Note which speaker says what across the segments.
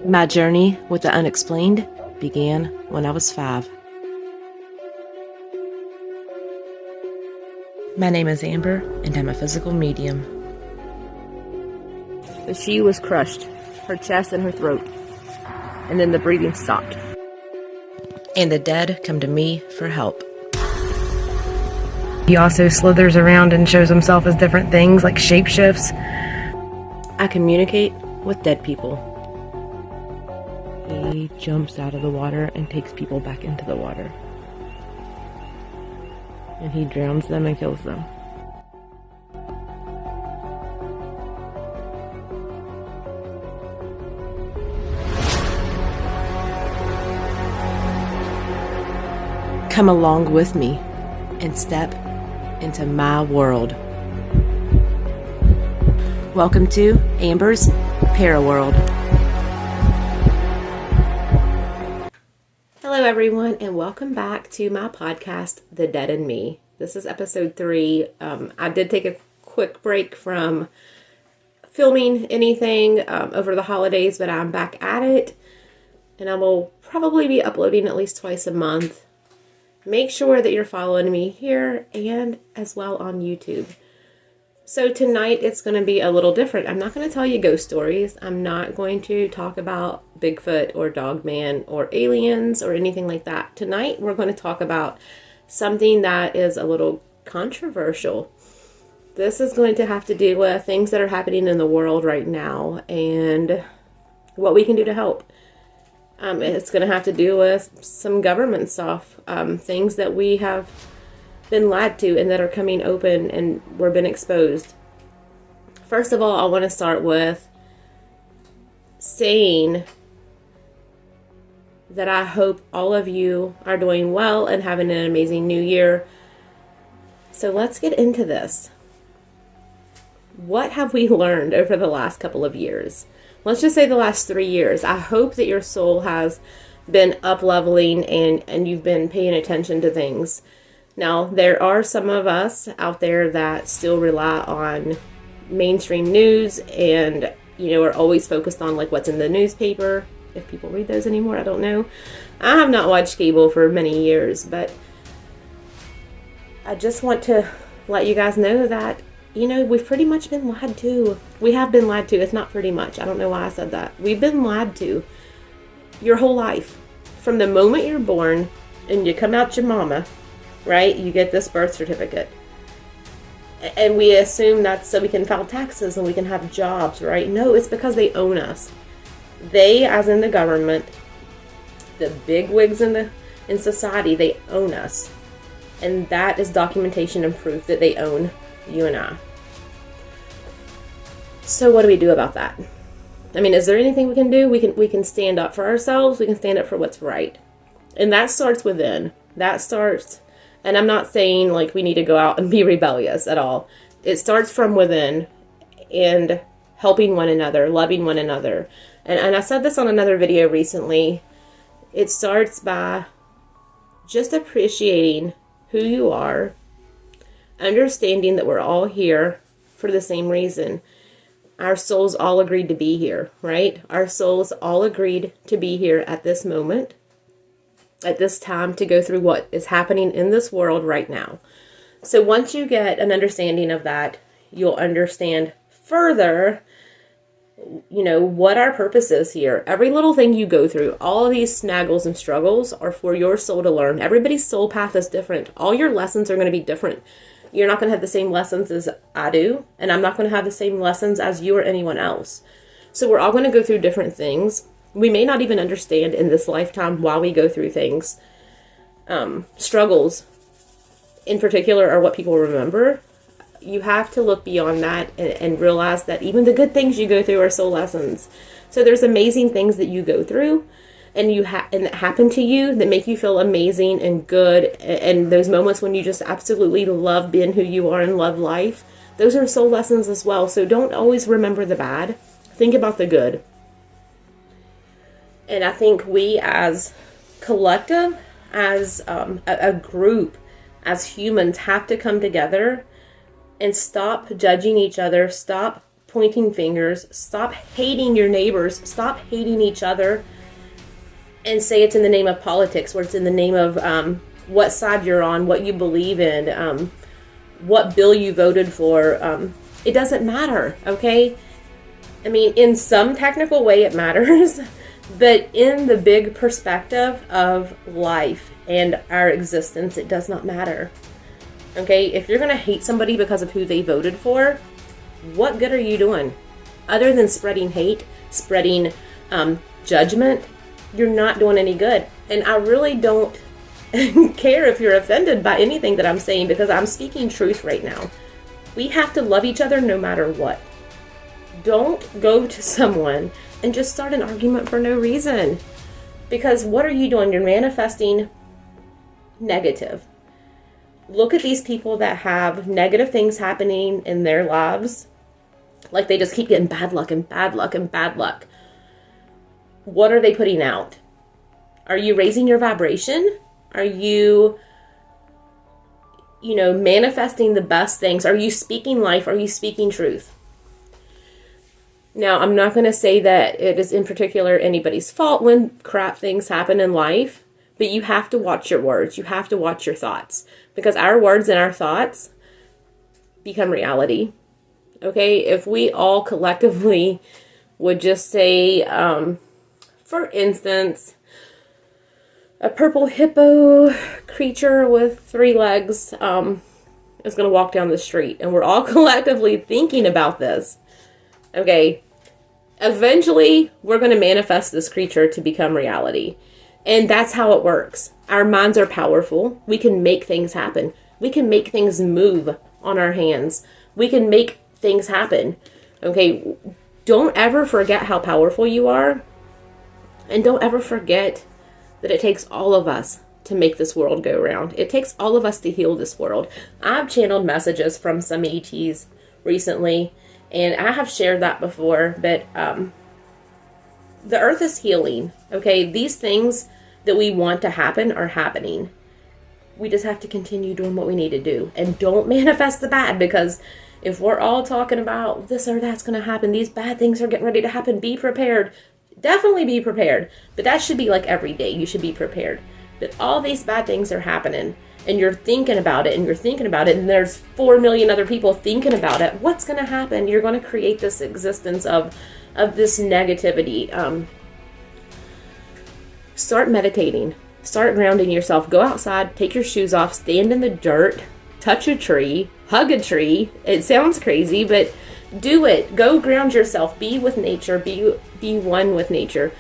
Speaker 1: My journey with the unexplained began when I was 5. My name is Amber, and I'm a physical medium. She was crushed, her chest and her throat, and then the breathing stopped. And the dead come to me for help. He also slithers around and shows himself as different things, like shapeshifts. I communicate with dead people. He jumps out of the water and takes people back into the water. And he drowns them and kills them. Come along with me and step into my world. Welcome to Amber's Paraworld. Hello everyone, and welcome back to my podcast, The Dead and Me. This is episode 3. I did take a quick break from filming anything over the holidays, but I'm back at it, and I will probably be uploading at least twice a month. Make sure that you're following me here and as well on YouTube. So tonight it's going to be a little different. I'm not going to tell you ghost stories. I'm not going to talk about Bigfoot or Dogman or aliens or anything like that. Tonight we're going to talk about something that is a little controversial. This is going to have to do with things that are happening in the world right now and what we can do to help. It's going to have to do with some government stuff, things that we have been lied to and that are coming open and we're been exposed. First of all, I want to start with saying that I hope all of you are doing well and having an amazing new year. So let's get into this. What have we learned over the last couple of years? Let's just say the last 3 years. I hope that your soul has been up-leveling and you've been paying attention to things. Now, there are some of us out there that still rely on mainstream news and, are always focused on like what's in the newspaper. If people read those anymore, I don't know. I have not watched cable for many years, but I just want to let you guys know that we've pretty much been lied to. We have been lied to. It's not pretty much. I don't know why I said that. We've been lied to your whole life. From the moment you're born and you come out your mama, right? You get this birth certificate. And we assume that's so we can file taxes and we can have jobs, right? No, it's because they own us. They, as in the government, the big wigs in society, they own us. And that is documentation and proof that they own you and I. So what do we do about that? I mean, is there anything we can do? We can stand up for ourselves. We can stand up for what's right. And that starts within. And I'm not saying like we need to go out and be rebellious at all. It starts from within and helping one another, loving one another. And I said this on another video recently. It starts by just appreciating who you are, understanding that we're all here for the same reason. Our souls all agreed to be here, right? Our souls all agreed to be here at this moment, at this time, to go through what is happening in this world right now. So once you get an understanding of that, you'll understand further, what our purpose is here. Every little thing you go through, all of these snaggles and struggles are for your soul to learn. Everybody's soul path is different. All your lessons are going to be different. You're not going to have the same lessons as I do, and I'm not going to have the same lessons as you or anyone else. So we're all going to go through different things. We may not even understand in this lifetime why we go through things. Struggles, in particular, are what people remember. You have to look beyond that and realize that even the good things you go through are soul lessons. So there's amazing things that you go through and that happen to you that make you feel amazing and good. And those moments when you just absolutely love being who you are and love life, those are soul lessons as well. So don't always remember the bad. Think about the good. And I think we as collective, as a group, as humans, have to come together and stop judging each other, stop pointing fingers. Stop hating your neighbors. Stop hating each other. And say it's in the name of politics, or it's in the name of what side you're on, what you believe in, what bill you voted for. It doesn't matter, okay? I mean, in some technical way it matters, but in the big perspective of life and our existence, it does not matter. Okay, if you're going to hate somebody because of who they voted for, what good are you doing? Other than spreading hate, spreading judgment, you're not doing any good. And I really don't care if you're offended by anything that I'm saying, because I'm speaking truth right now. We have to love each other no matter what. Don't go to someone and just start an argument for no reason. Because what are you doing? You're manifesting negative. Look at these people that have negative things happening in their lives. Like they just keep getting bad luck and bad luck and bad luck. What are they putting out? Are you raising your vibration? Are you, manifesting the best things? Are you speaking life? Are you speaking truth? Now, I'm not going to say that it is in particular anybody's fault when crap things happen in life, but you have to watch your words. You have to watch your thoughts, because our words and our thoughts become reality. Okay? If we all collectively would just say, for instance, a purple hippo creature with 3 legs is going to walk down the street, and we're all collectively thinking about this. Okay, eventually we're going to manifest this creature to become reality. And that's how it works. Our minds are powerful. We can make things happen. We can make things move on our hands. We can make things happen. Okay, don't ever forget how powerful you are. And don't ever forget that it takes all of us to make this world go round. It takes all of us to heal this world. I've channeled messages from some ETs recently, and I have shared that before, but the earth is healing. Okay, these things that we want to happen are happening. We just have to continue doing what we need to do. And don't manifest the bad, because if we're all talking about this or that's going to happen, these bad things are getting ready to happen, be prepared. Definitely be prepared. But that should be like every day. You should be prepared. But all these bad things are happening, and you're thinking about it, and you're thinking about it, and there's 4 million other people thinking about it. What's going to happen? You're going to create this existence of this negativity. Start meditating. Start grounding yourself. Go outside, take your shoes off, stand in the dirt, touch a tree, hug a tree. It sounds crazy, but do it. Go ground yourself. Be with nature. Be one with nature.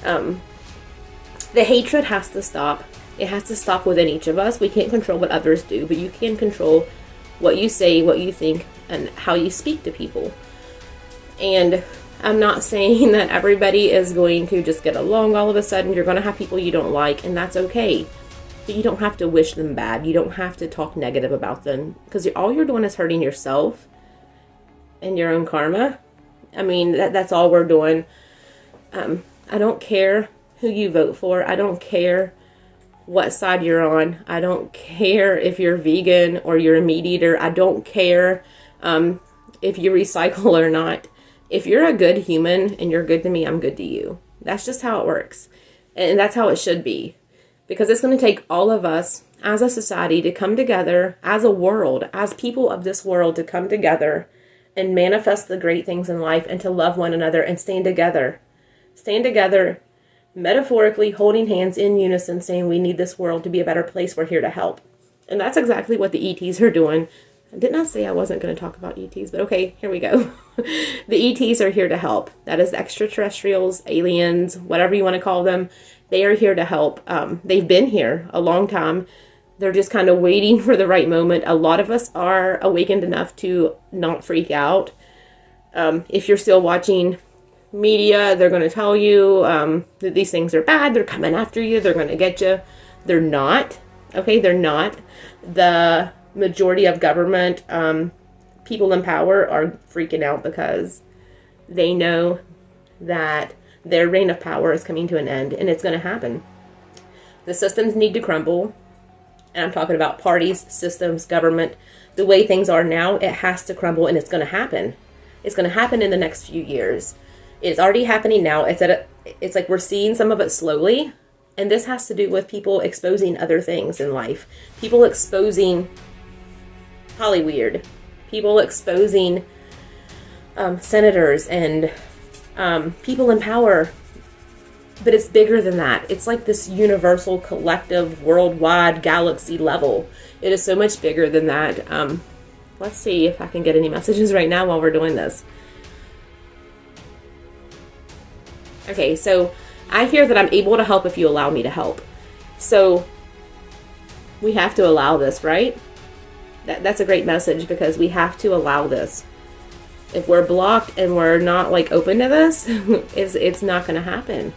Speaker 1: The hatred has to stop. It has to stop within each of us. We can't control what others do, but you can control what you say, what you think, and how you speak to people. And I'm not saying that everybody is going to just get along all of a sudden. You're going to have people you don't like, and that's okay. But you don't have to wish them bad. You don't have to talk negative about them, because all you're doing is hurting yourself and your own karma. I mean, that's all we're doing. I don't care who you vote for. I don't care what side you're on. I don't care if you're vegan or you're a meat eater. I don't care if you recycle or not. If you're a good human and you're good to me, I'm good to you. That's just how it works. And that's how it should be. Because it's going to take all of us as a society to come together, as a world, as people of this world, to come together and manifest the great things in life, and to love one another and stand together. Stand together, metaphorically holding hands in unison, saying we need this world to be a better place. We're here to help. And that's exactly what the ETs are doing. I did not say I wasn't going to talk about ETs, but okay, here we go. The ETs are here to help. That is extraterrestrials, aliens, whatever you want to call them. They are here to help. They've been here a long time. They're just kind of waiting for the right moment. A lot of us are awakened enough to not freak out. If you're still watching media, they're going to tell you that these things are bad. They're coming after you. They're going to get you. They're not. Okay, they're not. The majority of government people in power are freaking out because they know that their reign of power is coming to an end, and it's going to happen. The systems need to crumble, and I'm talking about parties, systems, government. The way things are now, it has to crumble, and it's going to happen. It's going to happen in the next few years. It's already happening now. It's like we're seeing some of it slowly. And this has to do with people exposing other things in life. People exposing Hollyweird. People exposing senators and people in power. But it's bigger than that. It's like this universal, collective, worldwide, galaxy level. It is so much bigger than that. Let's see if I can get any messages right now while we're doing this. Okay, so I hear that I'm able to help if you allow me to help. So we have to allow this, right? That's a great message, because we have to allow this. If we're blocked and we're not like open to this, it's not going to happen.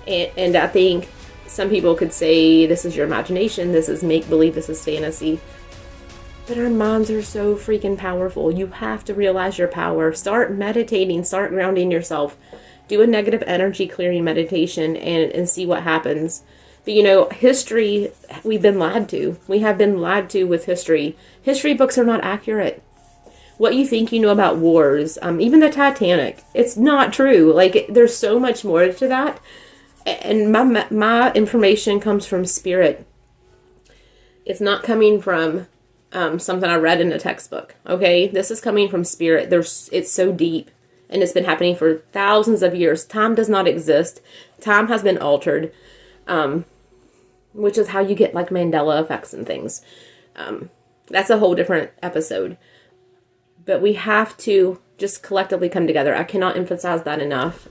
Speaker 1: And I think some people could say this is your imagination, this is make-believe, this is fantasy. But our minds are so freaking powerful. You have to realize your power. Start meditating, start grounding yourself. Do a negative energy clearing meditation and see what happens. But you know, history, we've been lied to. We have been lied to with history. History books are not accurate. What you think you know about wars, even the Titanic, it's not true. Like, there's so much more to that. And my information comes from spirit. It's not coming from something I read in a textbook. Okay, this is coming from spirit. It's so deep, and it's been happening for thousands of years. Time does not exist. Time has been altered, which is how you get like Mandela effects and things. That's a whole different episode. But we have to just collectively come together. I cannot emphasize that enough.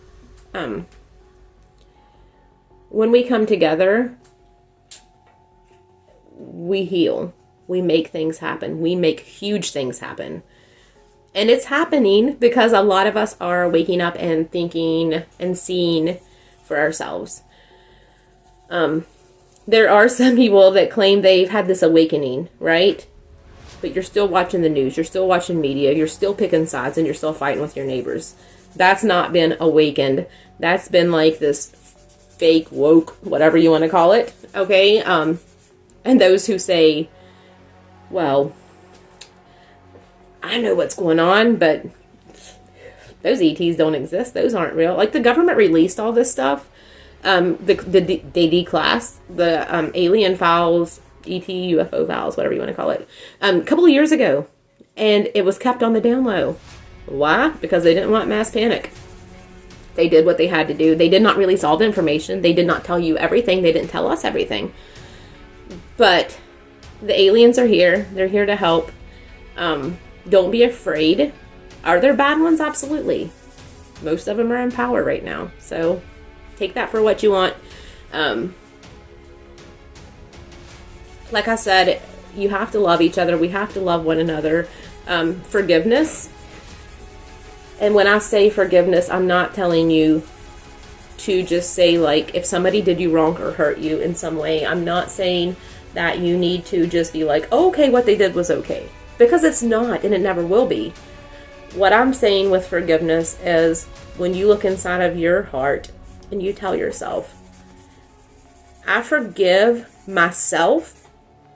Speaker 1: When we come together, we heal. We make things happen. We make huge things happen. And it's happening because a lot of us are waking up and thinking and seeing for ourselves. There are some people that claim they've had this awakening, right? But you're still watching the news. You're still watching media. You're still picking sides, and you're still fighting with your neighbors. That's not been awakened. That's been like this fake, woke, whatever you want to call it. Okay? And those who say, well, I know what's going on, but those ETs don't exist. Those aren't real. Like, the government released all this stuff. They declassed the alien files, ET, UFO files, whatever you want to call it, a couple of years ago. And it was kept on the down low. Why? Because they didn't want mass panic. They did what they had to do. They did not release all the information. They did not tell you everything. They didn't tell us everything. But the aliens are here. They're here to help. Don't be afraid. Are there bad ones? Absolutely. Most of them are in power right now. So take that for what you want. Like I said, you have to love each other. We have to love one another. Forgiveness. And when I say forgiveness, I'm not telling you to just say, like, if somebody did you wrong or hurt you in some way, I'm not saying that you need to just be like, oh, okay, what they did was okay. Because it's not, and it never will be. What I'm saying with forgiveness is when you look inside of your heart and you tell yourself, I forgive myself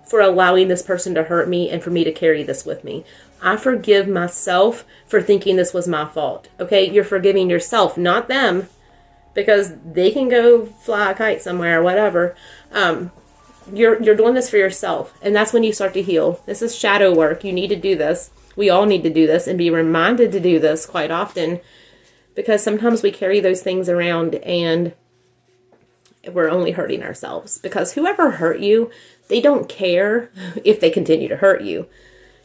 Speaker 1: for allowing this person to hurt me and for me to carry this with me. I forgive myself for thinking this was my fault. Okay, you're forgiving yourself, not them, because they can go fly a kite somewhere or whatever. You're doing this for yourself, and that's when you start to heal. This is shadow work. You need to do this. We all need to do this and be reminded to do this quite often, because sometimes we carry those things around and we're only hurting ourselves. Because whoever hurt you, they don't care if they continue to hurt you.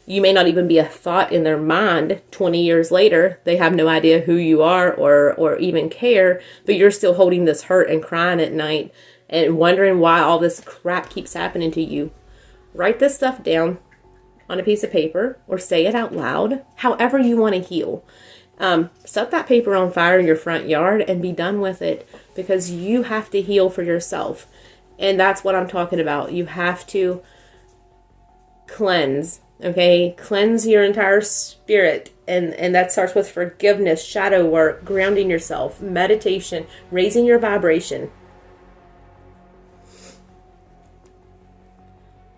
Speaker 1: You may not even be a thought in their mind 20 years later. They have no idea who you are or even care, but you're still holding this hurt and crying at night and wondering why all this crap keeps happening to you. Write this stuff down on a piece of paper or say it out loud, however you want to heal. Set that paper on fire in your front yard and be done with it, because you have to heal for yourself. And that's what I'm talking about. You have to cleanse. Okay, cleanse your entire spirit, and that starts with forgiveness, shadow work, grounding yourself, meditation, raising your vibration.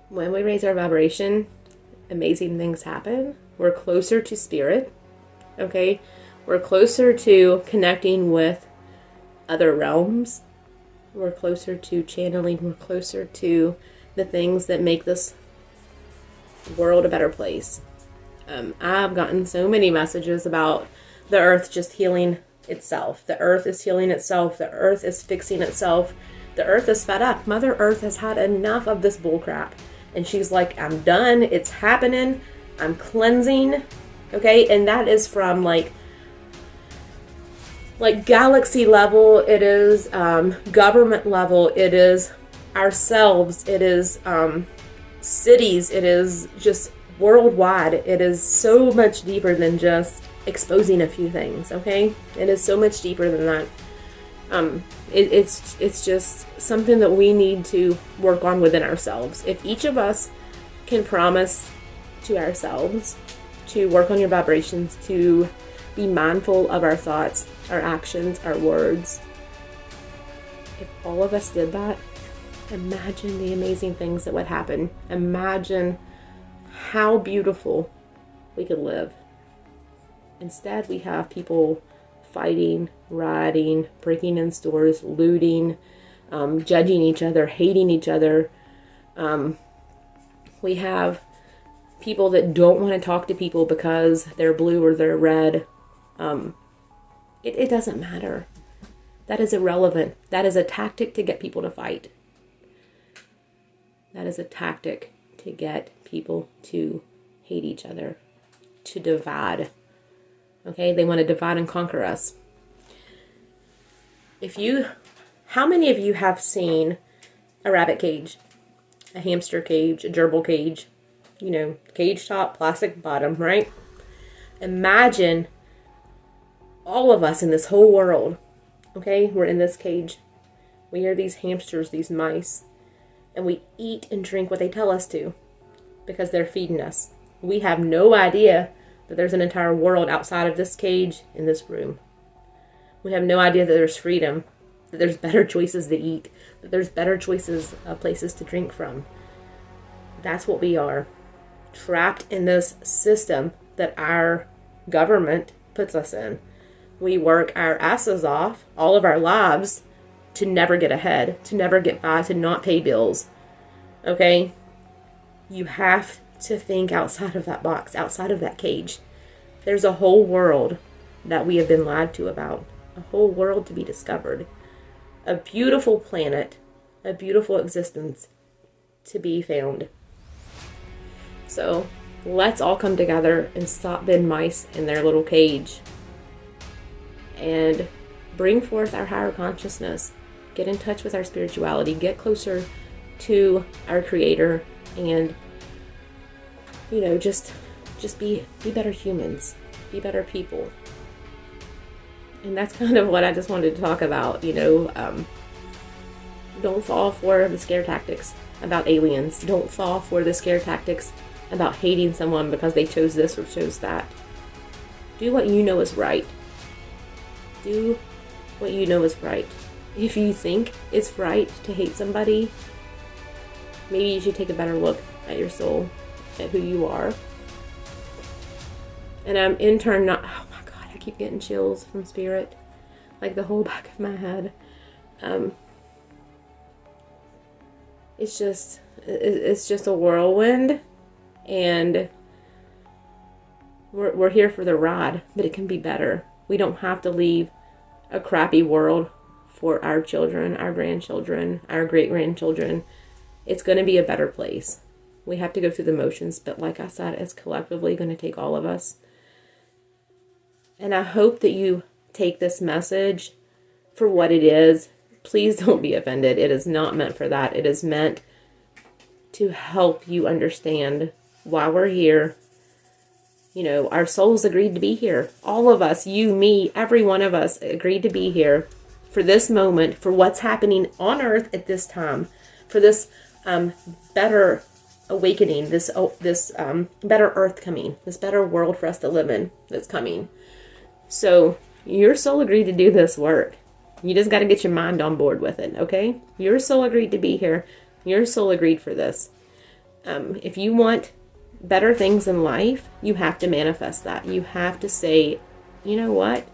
Speaker 1: When we raise our vibration, amazing things happen. We're closer to spirit. Okay? We're closer to connecting with other realms. We're closer to channeling. We're closer to the things that make this world a better place. I've gotten so many messages about the earth just healing itself. The earth is healing itself. The earth is fixing itself. The earth is fed up. Mother Earth has had enough of this bullcrap. And she's like, I'm done. It's happening. I'm cleansing. Okay? And that is from like galaxy level. It is government level. It is ourselves. It is cities. It is just worldwide. It is so much deeper than just exposing a few things. Okay? It is so much deeper than that. It's just something that we need to work on within ourselves. If each of us can promise to ourselves to work on your vibrations, to be mindful of our thoughts, our actions, our words. If all of us did that, imagine the amazing things that would happen. Imagine how beautiful we could live. Instead, we have people fighting, rioting, breaking in stores, looting, judging each other, hating each other. We have people that don't want to talk to people because they're blue or they're red. It doesn't matter. That is irrelevant. That is a tactic to get people to fight. That is a tactic to get people to hate each other, to divide. Okay, they want to divide and conquer us. How many of you have seen a rabbit cage, a hamster cage, a gerbil cage, cage top, plastic bottom, right? Imagine all of us in this whole world, okay? We're in this cage. We are these hamsters, these mice, and we eat and drink what they tell us to because they're feeding us. We have no idea that there's an entire world outside of this cage in this room. We have no idea that there's freedom, that there's better choices to eat, that there's better choices of places to drink from. That's what we are, trapped in this system that our government puts us in. We work our asses off all of our lives to never get ahead, to never get by, to not pay bills. Okay? You have to think outside of that box, outside of that cage. There's a whole world that we have been lied to about, a whole world to be discovered, a beautiful planet, a beautiful existence to be found. So let's all come together and stop being mice in their little cage and bring forth our higher consciousness, get in touch with our spirituality, get closer to our Creator, and just be better humans, be better people. And that's kind of what I just wanted to talk about. Don't fall for the scare tactics about aliens. Don't fall for the scare tactics about hating someone because they chose this or chose that. Do what you know is right. Do what you know is right. If you think it's right to hate somebody, maybe you should take a better look at your soul, at who you are. And I'm in turn not, oh my God, I keep getting chills from spirit, like the whole back of my head. It's just a whirlwind, and we're here for the ride, but it can be better. We don't have to leave a crappy world for our children, our grandchildren, our great-grandchildren. It's going to be a better place. We have to go through the motions, but like I said, it's collectively going to take all of us. And I hope that you take this message for what it is. Please don't be offended. It is not meant for that. It is meant to help you understand why we're here. Our souls agreed to be here. All of us, you, me, every one of us agreed to be here for this moment, for what's happening on earth at this time, for this better awakening, this better earth coming, this better world for us to live in that's coming. So your soul agreed to do this work. You just got to get your mind on board with it, okay? Your soul agreed to be here. Your soul agreed for this. If you want better things in life, you have to manifest that. You have to say, you know what?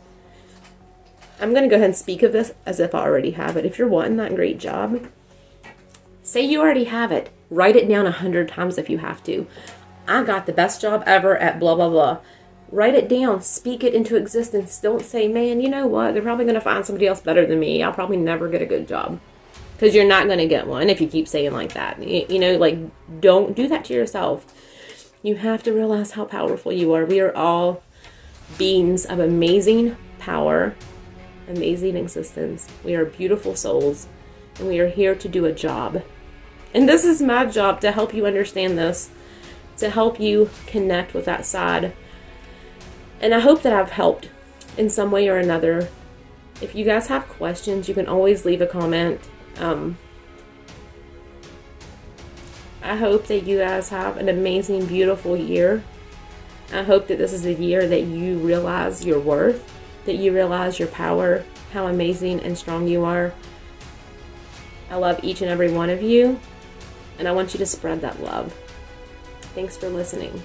Speaker 1: I'm going to go ahead and speak of this as if I already have it. If you're wanting that great job, say you already have it. Write it down 100 times if you have to. I got the best job ever at blah, blah, blah. Write it down. Speak it into existence. Don't say, man, you know what? They're probably going to find somebody else better than me. I'll probably never get a good job. Because you're not going to get one if you keep saying like that. You know, like, don't do that to yourself. You have to realize how powerful you are. We are all beings of amazing power, amazing existence. We are beautiful souls, and we are here to do a job. And this is my job, to help you understand this, to help you connect with that side. And I hope that I've helped in some way or another. If you guys have questions, you can always leave a comment. I hope that you guys have an amazing, beautiful year. I hope that this is a year that you realize your worth, that you realize your power, how amazing and strong you are. I love each and every one of you, and I want you to spread that love. Thanks for listening.